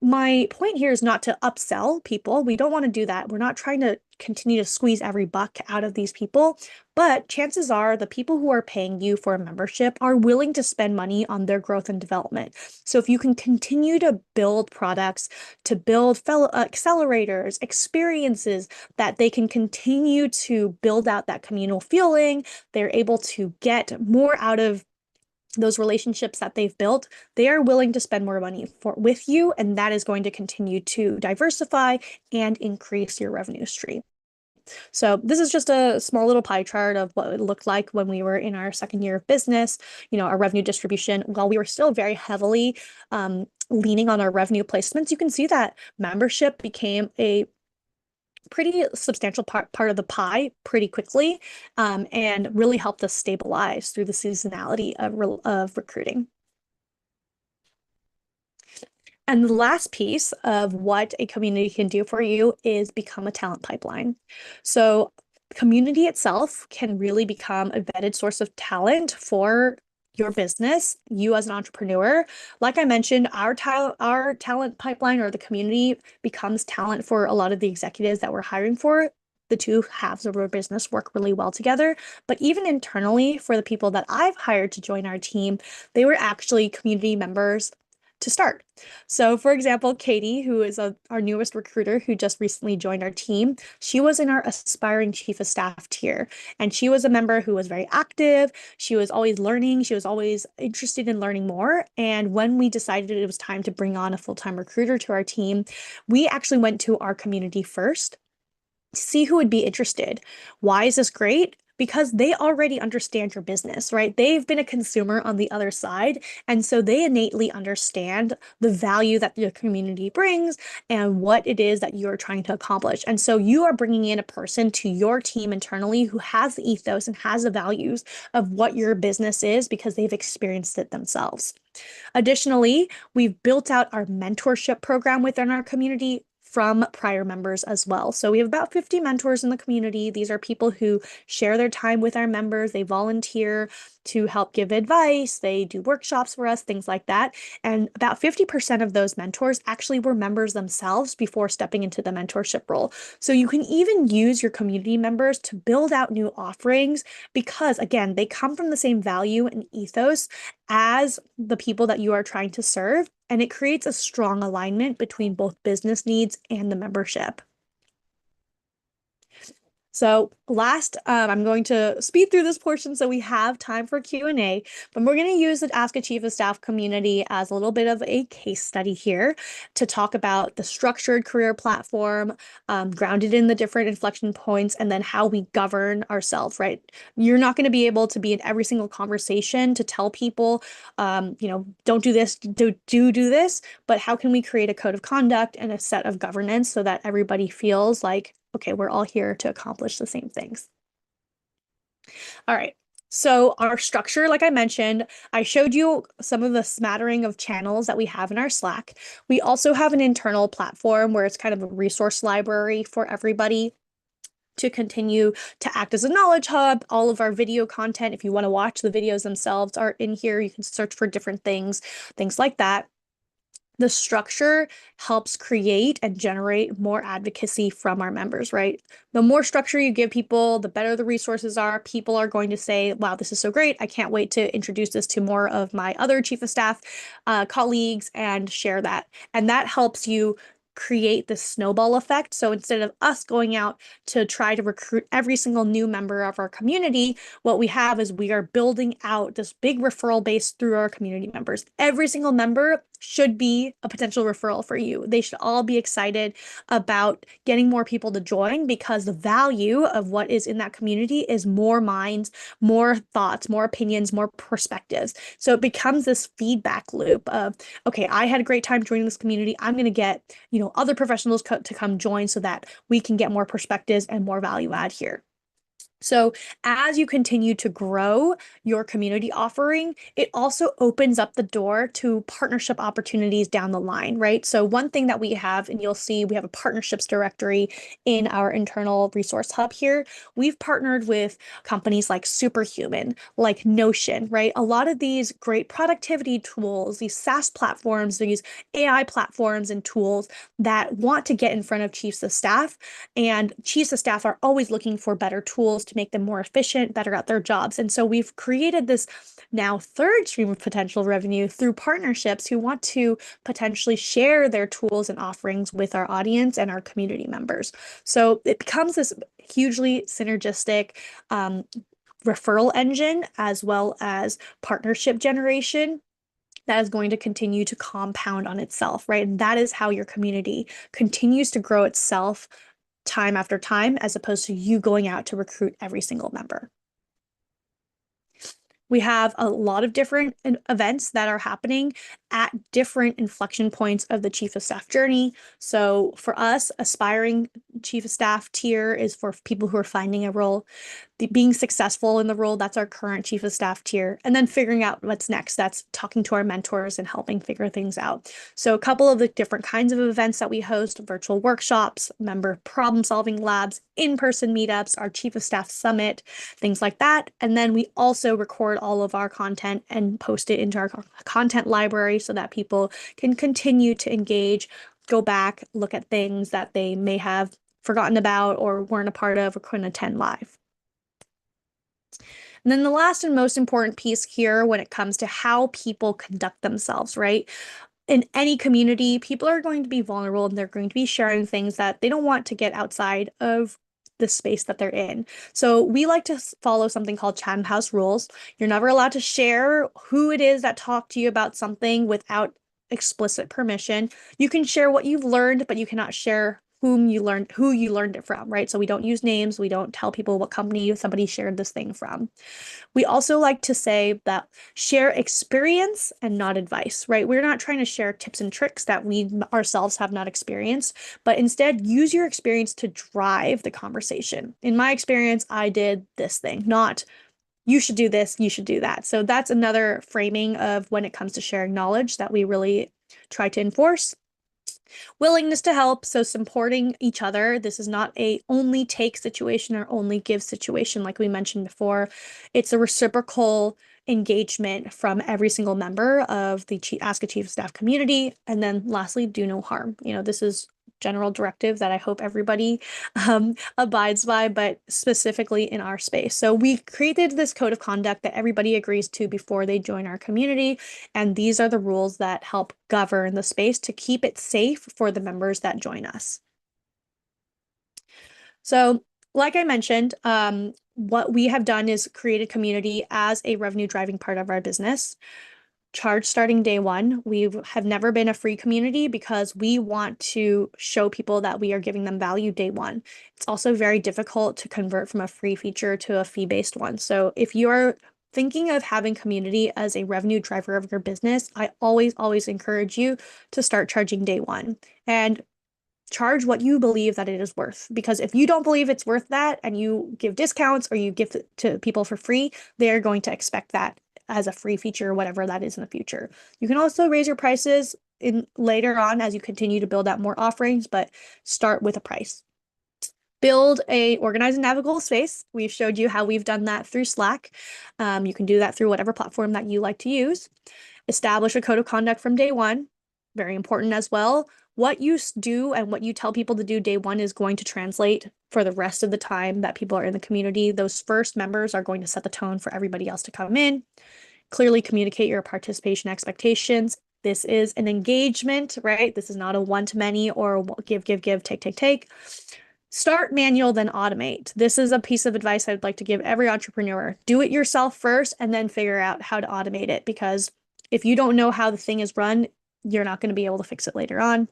My point here is not to upsell people. We don't want to do that. We're not trying to continue to squeeze every buck out of these people, but chances are the people who are paying you for a membership are willing to spend money on their growth and development. So if you can continue to build products, to build fellow accelerators, experiences that they can continue to build out that communal feeling, they're able to get more out of those relationships that they've built, they are willing to spend more money with you, and that is going to continue to diversify and increase your revenue stream. So this is just a small little pie chart of what it looked like when we were in our second year of business, our revenue distribution. While we were still very heavily leaning on our revenue placements, you can see that membership became a pretty substantial part of the pie pretty quickly, and really helped us stabilize through the seasonality of recruiting. And the last piece of what a community can do for you is become a talent pipeline. So community itself can really become a vetted source of talent for your business, you as an entrepreneur. Like I mentioned, our talent pipeline or the community becomes talent for a lot of the executives that we're hiring for. The two halves of our business work really well together. But even internally, for the people that I've hired to join our team, they were actually community members to start. So, for example, Katie, who is our newest recruiter who just recently joined our team, she was in our aspiring chief of staff tier. And she was a member who was very active. She was always learning. She was always interested in learning more. And when we decided it was time to bring on a full-time recruiter to our team, we actually went to our community first, see who would be interested. Why is this great? Because they already understand your business, right? They've been a consumer on the other side. And so they innately understand the value that your community brings and what it is that you're trying to accomplish. And so you are bringing in a person to your team internally who has the ethos and has the values of what your business is because they've experienced it themselves. Additionally, we've built out our mentorship program within our community from prior members as well. So we have about 50 mentors in the community. These are people who share their time with our members. They volunteer to help give advice. They do workshops for us, things like that. And about 50% of those mentors actually were members themselves before stepping into the mentorship role. So you can even use your community members to build out new offerings because, again, they come from the same value and ethos as the people that you are trying to serve, and it creates a strong alignment between both business needs and the membership. So last, I'm going to speed through this portion so we have time for Q&A, but we're going to use the Ask a Chief of Staff community as a little bit of a case study here to talk about the structured career platform, grounded in the different inflection points, and then how we govern ourselves, right? You're not going to be able to be in every single conversation to tell people, don't do this, do this, but how can we create a code of conduct and a set of governance so that everybody feels like, okay, we're all here to accomplish the same things. All right. So our structure, like I mentioned, I showed you some of the smattering of channels that we have in our Slack. We also have an internal platform where it's kind of a resource library for everybody to continue to act as a knowledge hub. All of our video content, if you want to watch the videos themselves, are in here. You can search for different things like that. The structure helps create and generate more advocacy from our members, right? The more structure you give people, the better the resources are. People are going to say, wow, this is so great. I can't wait to introduce this to more of my other chief of staff colleagues and share that. And that helps you create this snowball effect. So instead of us going out to try to recruit every single new member of our community, what we have is we are building out this big referral base through our community members. Every single member should be a potential referral for you. They should all be excited about getting more people to join because the value of what is in that community is more minds, more thoughts, more opinions, more perspectives. So it becomes this feedback loop of, okay, I had a great time joining this community. I'm going to get, other professionals to come join so that we can get more perspectives and more value add here. So as you continue to grow your community offering, it also opens up the door to partnership opportunities down the line, right? So one thing that we have, and you'll see we have a partnerships directory in our internal resource hub here. We've partnered with companies like Superhuman, like Notion, right? A lot of these great productivity tools, these SaaS platforms, these AI platforms and tools that want to get in front of chiefs of staff, and chiefs of staff are always looking for better tools to make them more efficient, better at their jobs. And so we've created this now third stream of potential revenue through partnerships who want to potentially share their tools and offerings with our audience and our community members. So it becomes this hugely synergistic referral engine as well as partnership generation that is going to continue to compound on itself, right? And that is how your community continues to grow itself time after time, as opposed to you going out to recruit every single member. We have a lot of different events that are happening at different inflection points of the chief of staff journey. So for us, aspiring chief of staff tier is for people who are finding a role. Being successful in the role, that's our current chief of staff tier. And then figuring out what's next. That's talking to our mentors and helping figure things out. So a couple of the different kinds of events that we host, virtual workshops, member problem solving labs, in-person meetups, our chief of staff summit, things like that. And then we also record all of our content and post it into our content library so that people can continue to engage, go back, look at things that they may have forgotten about or weren't a part of or couldn't attend live. And then the last and most important piece here when it comes to how people conduct themselves, right? In any community, people are going to be vulnerable and they're going to be sharing things that they don't want to get outside of the space that they're in. So we like to follow something called Chatham House rules. You're never allowed to share who it is that talked to you about something without explicit permission. You can share what you've learned, but you cannot share who you learned it from, right? So we don't use names. We don't tell people what company somebody shared this thing from. We also like to say that share experience and not advice, right? We're not trying to share tips and tricks that we ourselves have not experienced, but instead use your experience to drive the conversation. In my experience, I did this thing, not you should do this, you should do that. So that's another framing of when it comes to sharing knowledge that we really try to enforce. Willingness to help, so supporting each other. This is not a only take situation or only give situation like we mentioned before. It's a reciprocal engagement from every single member of the Ask a Chief of Staff community. And then lastly, do no harm. This is general directive that I hope everybody abides by, but specifically in our space. So we created this code of conduct that everybody agrees to before they join our community. And these are the rules that help govern the space to keep it safe for the members that join us. So like I mentioned, what we have done is create a community as a revenue driving part of our business. Charge starting day one. We have never been a free community because we want to show people that we are giving them value day one. It's also very difficult to convert from a free feature to a fee-based one. So if you are thinking of having community as a revenue driver of your business, I always encourage you to start charging day one and charge what you believe that it is worth. Because if you don't believe it's worth that and you give discounts or you give it to people for free, they're going to expect that as a free feature or whatever that is in the future. You can also raise your prices in later on as you continue to build out more offerings, but start with a price. Build a organized and navigable space. We've showed you how we've done that through Slack. You can do that through whatever platform that you like to use. Establish a code of conduct from day one. Very important as well. What you do and what you tell people to do day one is going to translate for the rest of the time that people are in the community. Those first members are going to set the tone for everybody else to come in. Clearly communicate your participation expectations. This is an engagement, right? This is not a one-to-many or give, take. Start manual, then automate. This is a piece of advice I'd like to give every entrepreneur. Do it yourself first and then figure out how to automate it, because if you don't know how the thing is run, you're not going to be able to fix it later on.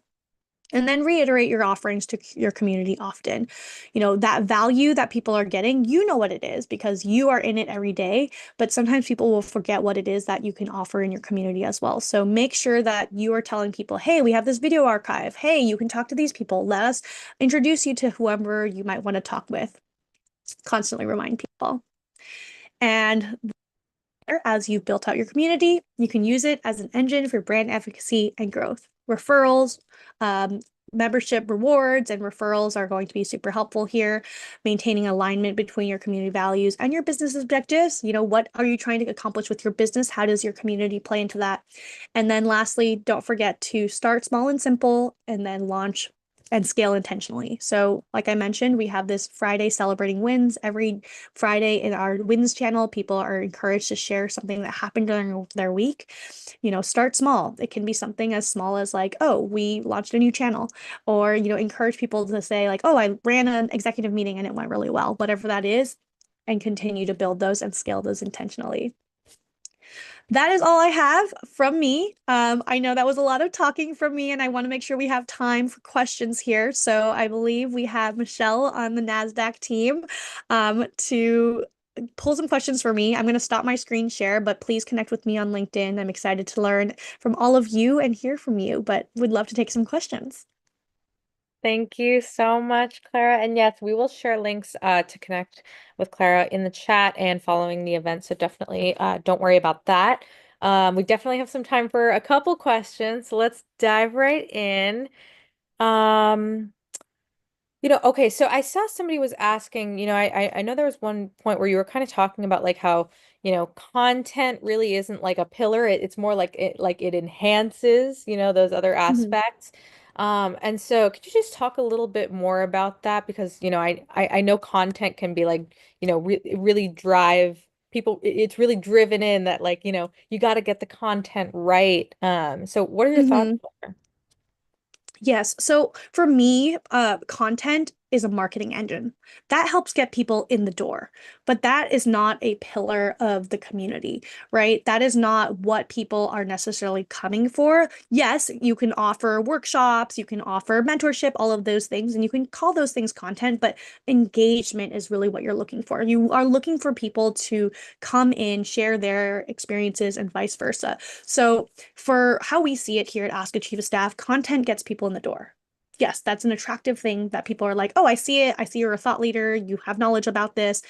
And then reiterate your offerings to your community often. That value that people are getting, you know what it is because you are in it every day, but sometimes people will forget what it is that you can offer in your community as well. So make sure that you are telling people, hey, we have this video archive. Hey, you can talk to these people. Let us introduce you to whoever you might want to talk with. Constantly remind people. And as you've built out your community, you can use it as an engine for brand efficacy and growth. Referrals, membership rewards and referrals are going to be super helpful here. Maintaining alignment between your community values and your business objectives. What are you trying to accomplish with your business? How does your community play into that? And then lastly, don't forget to start small and simple and then launch and scale intentionally. So like I mentioned, we have this Friday celebrating wins. Every Friday in our wins channel, people are encouraged to share something that happened during their week. Start small. It can be something as small as like, oh, we launched a new channel, or, encourage people to say like, oh, I ran an executive meeting and it went really well, whatever that is, and continue to build those and scale those intentionally. That is all I have from me. I know that was a lot of talking from me, and I want to make sure we have time for questions here. So I believe we have Michelle on the Nasdaq team to pull some questions for me. I'm going to stop my screen share, but please connect with me on LinkedIn. I'm excited to learn from all of you and hear from you, but would love to take some questions. Thank you so much, Clara. And yes, we will share links to connect with Clara in the chat and following the event. So definitely don't worry about that. We definitely have some time for a couple questions. So let's dive right in. Um, okay, so I saw somebody was asking, I know there was one point where you were kind of talking about like how, content really isn't like a pillar. It's more like it enhances, those other Mhm. aspects. And so could you just talk a little bit more about that? Because, I know content can be like, re really drive people. It's really driven in that like, you got to get the content right. So what are your thoughts Mhm. there? Yes. So for me, content is a marketing engine that helps get people in the door, but that is not a pillar of the community, right? That is not what people are necessarily coming for. Yes, you can offer workshops, you can offer mentorship, all of those things, and you can call those things content, but engagement is really what you're looking for. You are looking for people to come in, share their experiences, and vice versa. So for how we see it here at Ask a Chief of Staff, content gets people in the door. Yes, that's an attractive thing that people are like, oh, I see it. I see you're a thought leader. You have knowledge about this.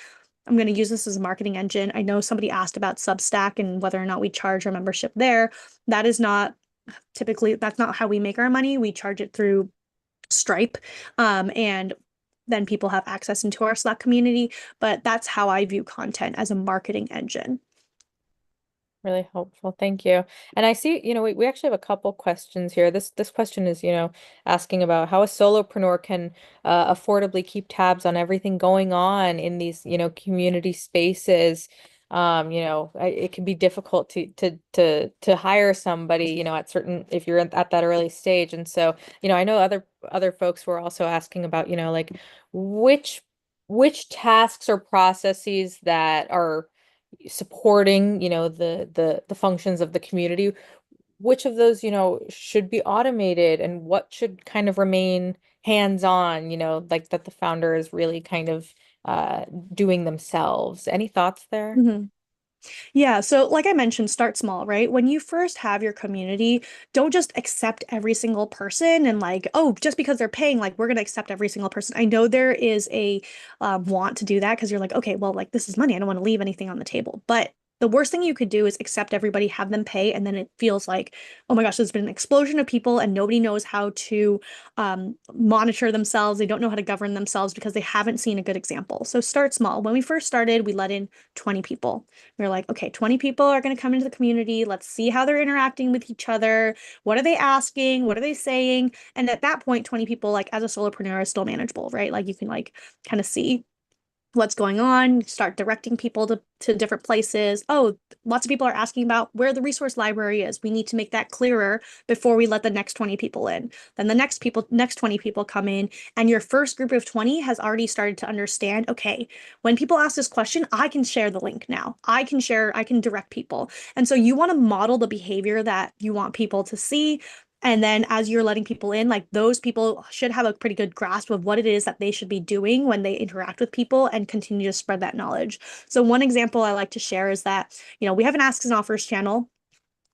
I'm going to use this as a marketing engine. I know somebody asked about Substack and whether or not we charge our membership there. That is not typically, that's not how we make our money. We charge it through Stripe. And then people have access into our Slack community. But that's how I view content as a marketing engine. Really helpful. Thank you. And I see, we actually have a couple questions here. This question is, asking about how a solopreneur can affordably keep tabs on everything going on in these, community spaces. It can be difficult to hire somebody, at certain if you're at that early stage. And so, I know other folks were also asking about, like which which tasks or processes that are supporting, the functions of the community, which of those, should be automated and what should kind of remain hands-on, like that the founder is really kind of uh doing themselves. Any thoughts there? Mhm. Yeah, so like I mentioned, start small, right? When you first have your community, don't just accept every single person and like, oh, just because they're paying, like we're gonna accept every single person. I know there is a want to do that because you're like, okay, well, like this is money. I don't want to leave anything on the table. But the worst thing you could do is accept everybody, have them pay, and then it feels like, oh my gosh, there's been an explosion of people and nobody knows how to monitor themselves. They don't know how to govern themselves because they haven't seen a good example. So start small. When we first started, we let in 20 people. We are like, okay, 20 people are going to come into the community. Let's see how they're interacting with each other. What are they asking? What are they saying? And at that point, 20 people, like as a solopreneur, is still manageable, right? Like you can like kind of see what's going on, start directing people to different places. Oh, lots of people are asking about where the resource library is. We need to make that clearer before we let the next 20 people in. Then the next 20 people come in, and your first group of 20 has already started to understand, okay, when people ask this question, I can share the link now. I can direct people. And so you want to model the behavior that you want people to see. And then as you're letting people in, like those people should have a pretty good grasp of what it is that they should be doing when they interact with people and continue to spread that knowledge. So one example I like to share is that, we have an Asks and Offers channel.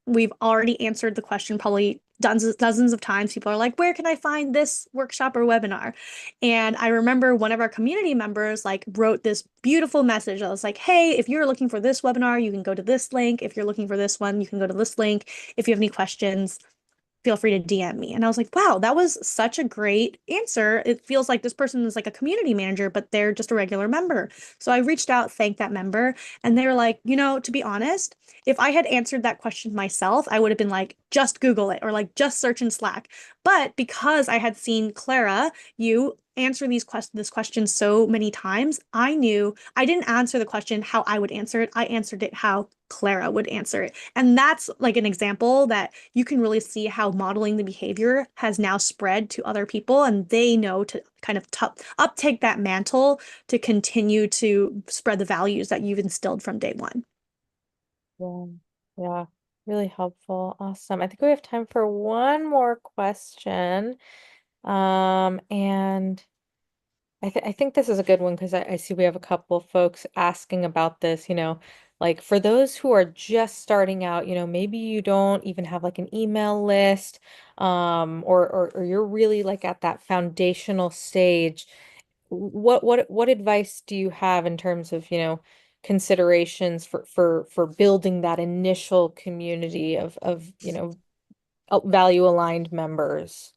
We've already answered the question probably dozens of times. People are like, where can I find this workshop or webinar? And I remember one of our community members like wrote this beautiful message that was like, hey, if you're looking for this webinar, you can go to this link. If you're looking for this one, you can go to this link. If you have any questions, feel free to DM me. And I was like, wow, that was such a great answer. It feels like this person is like a community manager, but they're just a regular member. So I reached out, thanked that member, and they were like, to be honest, if I had answered that question myself, I would have been like, just Google it or like just search in Slack. But because I had seen Clara, you answer this question so many times, I knew I didn't answer the question how I would answer it. I answered it how Clara would answer it. And that's like an example that you can really see how modeling the behavior has now spread to other people, and they know to kind of uptake that mantle to continue to spread the values that you've instilled from day one. Yeah. Yeah. Really helpful. Awesome. I think we have time for one more question. And I think this is a good one because I see we have a couple of folks asking about this, like for those who are just starting out, maybe you don't even have like an email list, or you're really like at that foundational stage. What advice do you have in terms of, considerations for building that initial community of, value aligned members?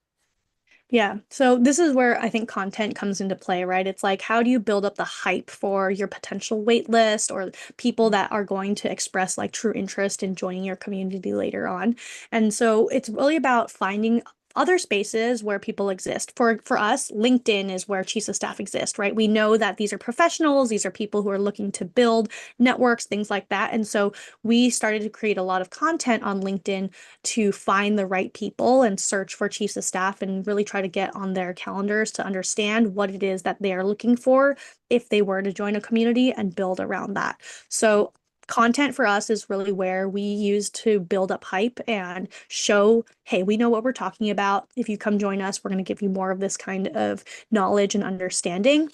Yeah. So this is where I think content comes into play, right? It's like, how do you build up the hype for your potential wait list or people that are going to express like true interest in joining your community later on? And so it's really about finding other spaces where people exist. For us, LinkedIn is where chiefs of staff exist, right? We know that these are professionals, these are people who are looking to build networks, things like that. And so we started to create a lot of content on LinkedIn to find the right people and search for chiefs of staff and really try to get on their calendars to understand what it is that they are looking for if they were to join a community and build around that. So content for us is really where we use to build up hype and show, hey, we know what we're talking about. If you come join us, we're going to give you more of this kind of knowledge and understanding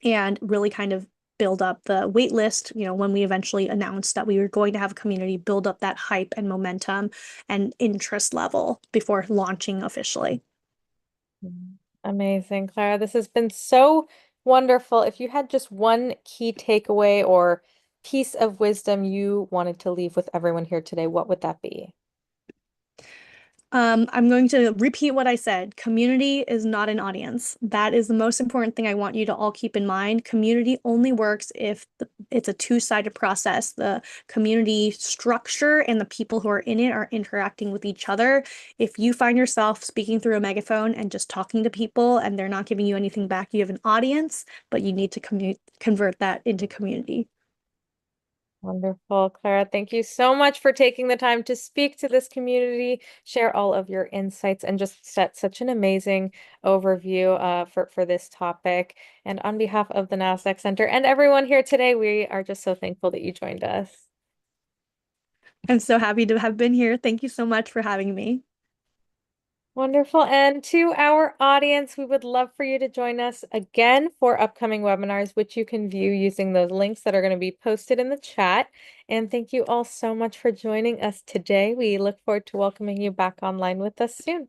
and really kind of build up the wait list, when we eventually announced that we were going to have a community, build up that hype and momentum and interest level before launching officially. Amazing, Clara. This has been so wonderful. If you had just one key takeaway or piece of wisdom you wanted to leave with everyone here today, what would that be? I'm going to repeat what I said. Community is not an audience. That is the most important thing I want you to all keep in mind. Community only works if it's a two-sided process. The community structure and the people who are in it are interacting with each other. If you find yourself speaking through a megaphone and just talking to people and they're not giving you anything back, you have an audience, but you need to convert that into community. Wonderful, Clara. Thank you so much for taking the time to speak to this community, share all of your insights, and just set such an amazing overview for this topic. And on behalf of the Nasdaq Center and everyone here today, we are just so thankful that you joined us. I'm so happy to have been here. Thank you so much for having me. Wonderful. And to our audience, we would love for you to join us again for upcoming webinars, which you can view using those links that are going to be posted in the chat. And thank you all so much for joining us today. We look forward to welcoming you back online with us soon.